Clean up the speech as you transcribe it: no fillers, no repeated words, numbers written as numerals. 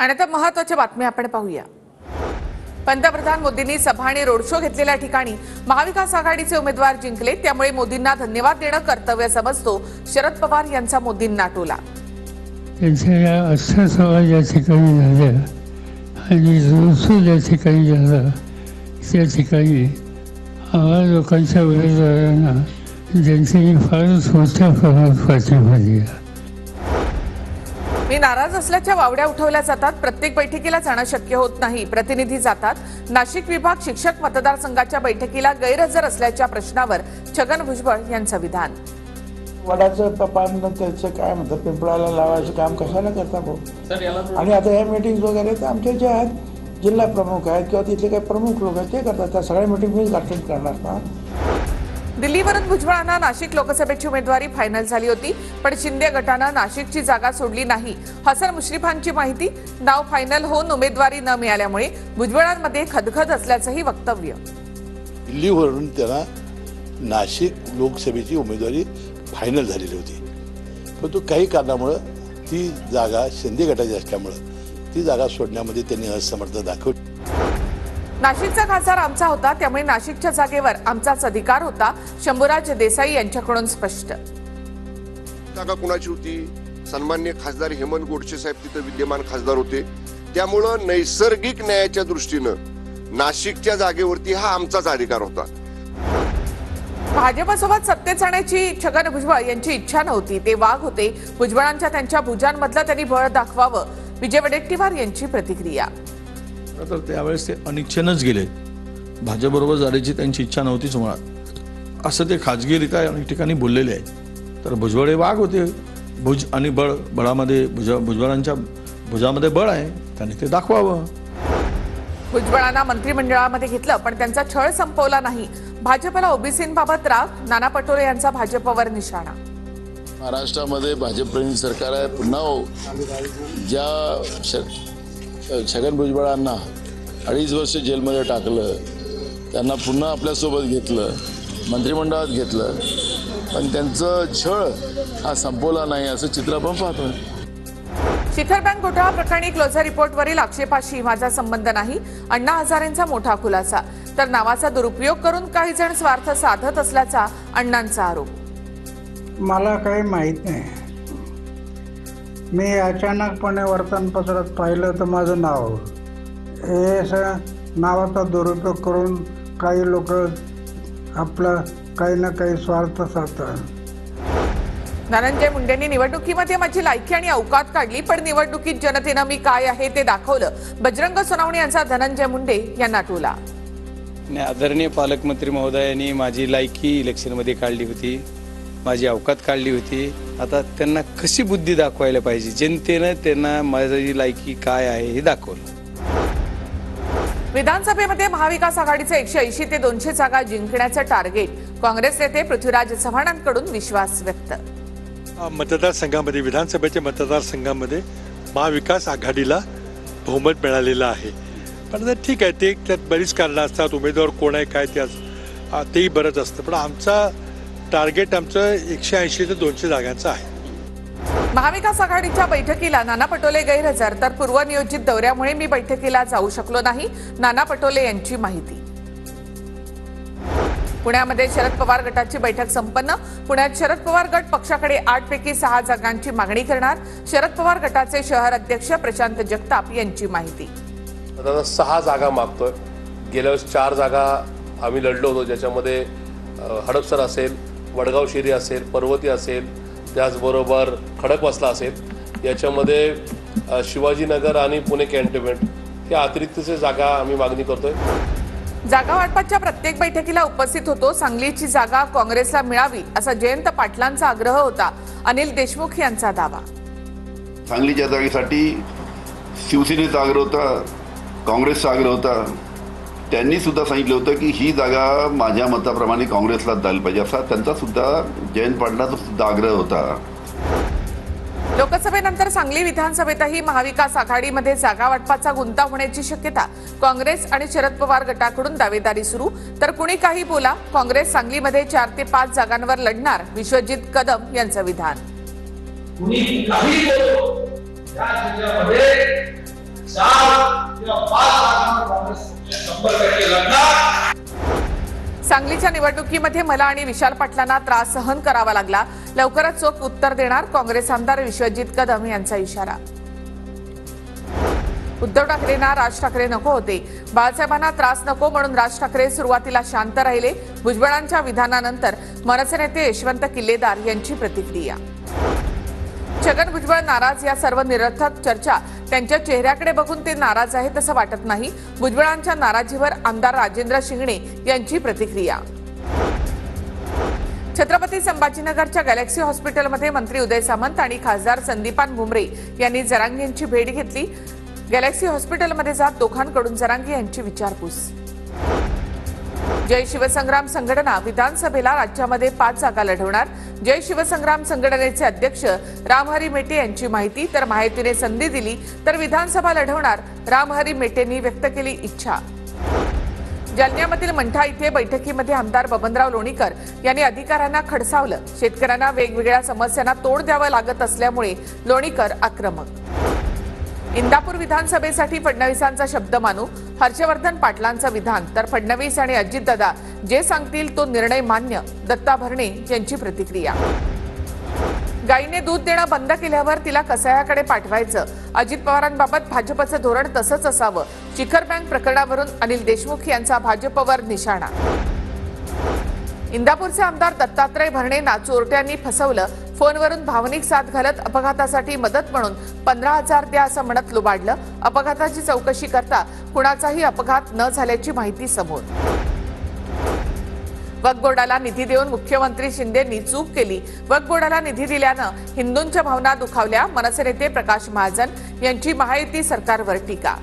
आणि आता महत्त्वाच्या बातम्या आपण पाहूया। पंतप्रधान मोदींनी सभा आणि रोड शो घेतलेल्या ठिकाणी महाविकास आघाडीचे उमेदवार जिंकले, त्यामुळे मोदींना धन्यवाद देणं कर्तव्य समजतो शरद पवार यांचा मोदींना टोला। त्यांच्या अशा सभा ज्या ठिकाणी झाल्या आणि रोड शो ज्या ठिकाणी झाला त्या ठिकाणी आम्हा लोकांच्या उमेदवारांना जनतेने फारच मोठ्या प्रमाणात पाठिंबा दिला। मी नाराज असल्याच्या वावड्या उठवल्या जातात, प्रत्येक बैठकीला जाणं शक्य होत नाही, प्रतिनिधी जातात। नाशिक विभाग शिक्षक मतदारसंघाच्या बैठकीला गैरहजर असल्याच्या प्रश्नावर छगन भुजबळ यांचं विधान। वडाचं पान त्याचं काय म्हणतात पिंपळाला लावायचं काम कशाला करता भाऊ? आणि आता या मीटिंग्स वगैरे तर आमचे जे आहेत जिल्हा प्रमुख आहेत किंवा तिथले काही प्रमुख लोक आहेत ते करतात, त्या सगळ्या मीटिंग मीच अटेंड करणार ना। दिल्लीवरून भुजबळांना नाशिक लोकसभेची उमेदवारी फायनल झाली होती, पण शिंदे गटानं नाशिकची जागा सोडली नाही। हसन मुश्रीफांची माहिती, नाव फायनल होऊन उमेदवारी न मिळाल्यामुळे भुजबळांमध्ये खदखद असल्याचंही वक्तव्य। दिल्लीवरून त्यांना नाशिक लोकसभेची उमेदवारी फायनल झालेली होती, परंतु काही कारणामुळे ती जागा शिंदे गटाची असल्यामुळे ती जागा सोडण्यामध्ये त्यांनी असमर्थ दाखवली। नाशिकचा खासदार आमचा होता, त्यामुळे नाशिकच्या जागेवर आमचाच अधिकार होता, शंभूराज देसाई यांच्याकडून स्पष्ट। जागा कुणाची होती? सन्माननीय खासदार हेमंत गोडसे साहेब तिथे विद्यमान खासदार होते, त्यामुळे नैसर्गिक न्यायाच्या दृष्टीनं नाशिकच्या जागेवरती हा आमचाच अधिकार होता। भाजपसोबत सत्तेत जाण्याची छगन भुजबळ यांची इच्छा नव्हती, ते वाघ होते। भुजबळांच्या त्यांच्या भुजांमधलं त्यांनी बळ दाखवावं, विजय वडेट्टीवार यांची प्रतिक्रिया। तर त्यावेळेस ते अनिच्छेनच गेले, भाजपबरोबर जाण्याची त्यांची इच्छा नव्हतीच मुळात, असं ते खाजगीरित्या अनेक ठिकाणी बोललेले आहेत। तर भुजबळ हे वाघ होते, भुज आणि बळामध्ये भुजबळांच्या भुजामध्ये बळ आहे, त्यांनी ते दाखवावं। भुजबळांना मंत्रिमंडळामध्ये घेतलं, पण त्यांचा छळ संपवला नाही। भाजपला ओबीसींबाबत राग, नाना पटोले यांचा भाजपवर निशाणा। महाराष्ट्रामध्ये भाजपप्रेमी सरकार आहे, पुन्हा ज्या छगन भुजबळांना 2.5 वर्ष जेलमध्ये टाकलं, त्यांना पुन्हा आपल्यासोबत घेतलं, मंत्रिमंडळात घेतलं, पण त्यांचं छळ हा संपवला नाही असं चित्र आपण पाहतोय। शिखर बँक घोटाळा प्रकरणी क्लोजर रिपोर्टवरील आक्षेपाशी माझा संबंध नाही, अण्णा हजारेंचा मोठा खुलासा। तर नावाचा दुरुपयोग करून काही जण स्वार्थ साधत असल्याचा अण्णांचा आरोप। मला काही माहीत नाही, मी अचानकपणे वर्तमानपत्रात पाहिलं तर माझं नाव हे नावाचा दुरुपयोग करून काही लोक आपला काही ना काही स्वार्थ साधतात। धनंजय मुंडेंनी निवडणुकीमध्ये माझी लायकी आणि अवकात काढली, पण निवडणुकीत जनतेनं मी काय आहे ते दाखवलं, बजरंग सोनवणे यांचा धनंजय मुंडे यांना टोला। आदरणीय पालकमंत्री महोदयांनी माझी लायकी इलेक्शनमध्ये काढली होती, माझी अवकात काढली होती, आता त्यांना कशी बुद्धी दाखवायला पाहिजे, जनतेनं त्यांना माझी लायकी काय आहे हे दाखवलं। विधानसभेमध्ये महाविकास आघाडीचे 180 ते 200 जागा जिंकण्याचं टार्गेट, काँग्रेस नेते पृथ्वीराज चव्हाणांकडून विश्वास व्यक्त। मतदारसंघामध्ये विधानसभेच्या मतदारसंघामध्ये महाविकास आघाडीला बहुमत मिळालेलं आहे, पण ठीक आहे, ते त्यात बरीच कारणं असतात, उमेदवार कोण आहे काय तेही बरंच असतं, पण आमचा टार्गेट आमचं 180 ते 200 जागांचं आहे। महाविकास आघाडीच्या बैठकीला नाना पटोले गैरहजर, तर पूर्वनियोजित दौऱ्यामुळे मी बैठकीला जाऊ शकलो नाही, नाना पटोले यांची माहिती। पुण्यामध्ये शरद पवार गटाची बैठक संपन्न, पुण्यात शरद पवार गट पक्षाकडे 8 पैकी 6 जागांची मागणी करणार, शरद पवार गटाचे शहर अध्यक्ष प्रशांत जगताप यांची माहिती। आता 6 जागा मागतोय, गेल्या वेळेस 4 जागा आम्ही लढलो होतो, ज्याच्यामध्ये हडपसर असेल, वडगाव शिरी असेल, पर्वती असेल, त्याचबरोबर खडकवासला असेल, याच्यामध्ये शिवाजीनगर आणि पुणे कॅन्टोन्मेंट या अतिरिक्तचे जागा आम्ही मागणी करतोय। जागा वाटपाच्या प्रत्येक बैठकीला उपस्थित होतो, सांगलीची जागा काँग्रेसला मिळावी असा जयंत पाटलांचा आग्रह होता, अनिल देशमुख यांचा दावा। सांगलीच्या जागेसाठी शिवसेनेचा आग्रह होता, काँग्रेसचा आग्रह होता, त्यांनी सुद्धा सांगितलं होतं की ही जागा माझ्या मताप्रमाणे काँग्रेसला जायला पाहिजे असा त्यांचा सुद्धा जयंत पाटलांचा सुद्धा आग्रह होता। लोकसभेनंतर सांगली विधानसभेतही महाविकास आघाडीमध्ये जागा वाटपाचा गुंता होण्याची शक्यता, काँग्रेस आणि शरद पवार गटाकडून दावेदारी सुरू, तर कुणी काही बोला, काँग्रेस सांगलीमध्ये 4 ते 5 जागांवर लढणार, विश्वजित कदम यांचं विधान। सांगलीच्या निवडणुकीमध्ये मला आणि विशाल पाटलांना त्रास सहन करावा लागला. लवकरच चोख उत्तर देणार काँग्रेस आमदार विश्वजित कदम यांचा इशारा. उद्धव ठाकरेंना राज ठाकरे नको होते. बाळासाहेबांना त्रास नको म्हणून राज ठाकरे सुरुवातीला शांत राहिले. भुजबळांच्या विधानानंतर मनसे नेते यशवंत किल्लेदार यांची प्रतिक्रिया. छगन भुजबळ नाराज, या सर्व निरर्थक चर्चा त्यांच्या चेहऱ्याकडे बघून ते नाराज आहेत असं वाटत नाही. भुजबळांच्या नाराजीवर आमदार राजेंद्र शिंगणे यांची प्रतिक्रिया. छत्रपती संभाजीनगरच्या गॅलेक्सी हॉस्पिटलमध्ये मंत्री उदय सामंत आणि खासदार संदीपान भुमरे यांनी जरांगेंची भेट घेतली. गॅलेक्सी हॉस्पिटलमध्ये जात दोघांकडून जरांगे यांची विचारपूस. जय शिवसंग्राम संघटना विधानसभेला राज्यामध्ये 5 जागा लढवणार. जय शिवसंग्राम संघटनेचे अध्यक्ष रामहरी मेटे यांची माहिती. तर महायुतीने संधी दिली तर विधानसभा लढवणार, रामहरी मेटेंनी व्यक्त केली इच्छा. जालन्यामधील मंठा इथे बैठकीमध्ये आमदार बबनराव लोणीकर यांनी अधिकाऱ्यांना खडसावलं. शेतकऱ्यांना वेगवेगळ्या समस्यांना तोंड द्यावं लागत असल्यामुळे लोणीकर आक्रमक. इंदापूर विधानसभेसाठी फडणवीसांचा शब्द मानू, हर्षवर्धन पाटलांचं विधान. तर फडणवीस आणि अजितदादा जे सांगतील तो निर्णय मान्य, दत्ता भरणे यांची प्रतिक्रिया. गायीने दूध देणं बंद केल्यावर तिला कसायाकडे पाठवायचं. अजित पवारांबाबत भाजपचं धोरण तसंच असावं. शिखर बँक प्रकरणावरून अनिल देशमुख यांचा भाजपवर निशाणा. इंदापूरचे आमदार दत्तात्रय भरणेंना चोरट्यांनी फसवलं. फोनवरून भावनिक साथ घालत अपघातासाठी मदत म्हणून 15,000 द्या असं म्हणत लुबाडलं. अपघाताची चौकशी करता कुणाचाही अपघात न झाल्याची माहिती समोर. वक्फ बोर्डाला निधी देऊन मुख्यमंत्री शिंदेंनी चूक केली. वक्फ बोर्डाला निधी दिल्यानं हिंदूंच्या भावना दुखावल्या. मनसे नेते प्रकाश महाजन यांची महायुती सरकारवर टीका.